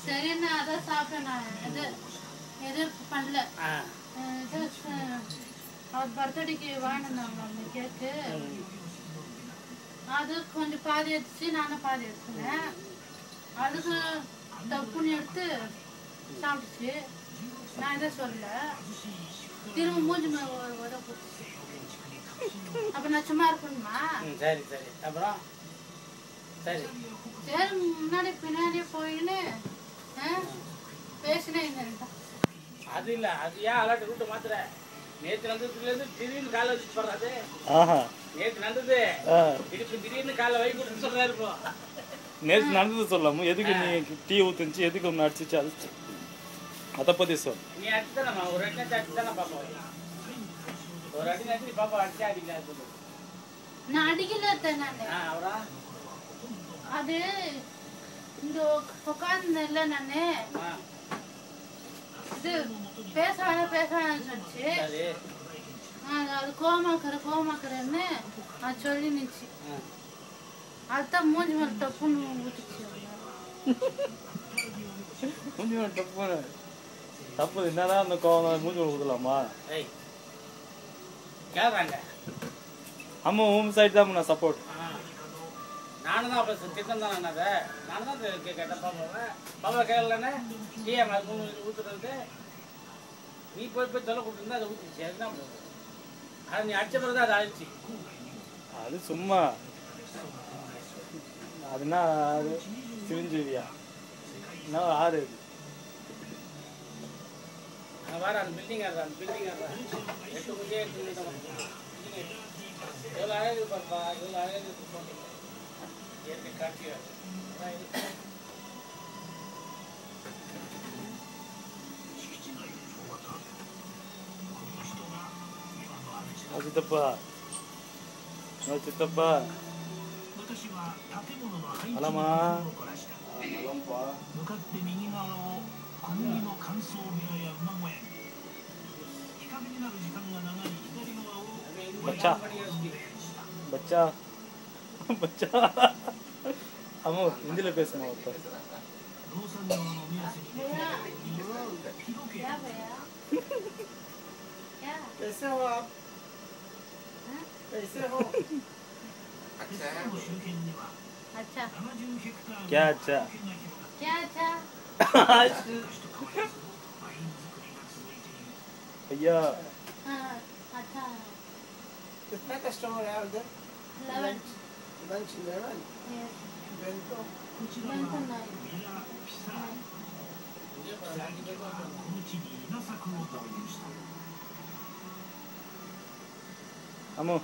சரி நான் அதான் சாப்பிட்டேன். நான் எது பண்ணல. அவர் பர்த்டேக்கு வாங்கினாங்க அந்த கேக்கு. அது கொஞ்சம் பாதி எடுத்துச்சு, நானும் பாதி எடுத்துனேன். அதுக்கு தப்புன்னு எடுத்து சாப்பிட்டுச்சு. நான் எதை சொல்லல. திரும்ப மூஞ்சி மேல உத போட்டுச்சு. அப்ப நான் சும்மா இருக்கணுமா? சரி சரி. அப்புறம் சரி சரி முன்னாடி பின்னாடியே போயின்னு பேசினேன். அது இல்ல, அது ஏன் அலர்ட் கூட்டு மாத்திர? நேற்று நடந்ததுலேருந்து திடீர்னு காலை வச்சு போடுறாது. நேற்று நடந்தது திடீர்னு காலை வை கூட்டு சொல்றாரு. இப்போ நேற்று நடந்தது சொல்லாம எதுக்கு நீ டீ ஊத்துச்சு, எதுக்கு ஒன்று அடிச்சிச்சு, அது அதை பத்தி சொல். நீ அடிச்சுதானம்மா ஒரு அடி அடிச்சு தானே பாப்பா. ஒரு அடி அடிச்சு பாப்பா அடிச்சா அடிக்கல சொல்லு. நான் அடிக்கல. அவரா அது இந்த உட்கார்ந்தேன்ல நானு. இது பேச வேணாம்னு சொல்லிச்சு. அது கோமாக்குறேன்னு அது சொல்லி நிச்சு. அதுதான் மூஞ்சி மேல டப்புன்னு ஊத்துச்சு. மூஞ்சி மேல டப்புன்னு தப்பு என்னதான் அந்த கோவம் மூஞ்சி மேல ஊத்தலாமா? கேட்றாங்க. ஆமா உன் சைடு தான் நான் சப்போர்ட். நானும் தான் அப்போ திட்டம் தானே. நானும் தான் கேட்டேன் பாப்பா கேட்கலன்னு ஏன் ஊத்துறது. நீ போய் தொலை கொடுத்துருந்தா அதை ஊற்றிச்சு. அதுதான் அதை நீ அடிச்ச பிறகு தான் அதை அழிச்சு. அது சும்மா அதுனா அது சிரிஞ்சுவியா என்ன ஆறு அது வேறு அந்த பில்டிங் ஆடுறா. அந்த பில்டிங் ஆடுறா 8 மணிக்கே 8 மணி எவ்வளோ அழகு பாப்பா, எவ்வளோ அழகு இயற்கை காட்சி. சித்தப்பா சித்தப்பா அலமா பச்சா பச்சா பச்சா அம்மா ஹிந்தில பேசுமா ஒருத்தர். कैसे हो आप? कैसे हो? अच्छा क्या अच्छा क्या अच्छा भैया अच्छा. कितना कस्टमर है उधर? 11. लंच 11. Yes. बेंतो 9. अमो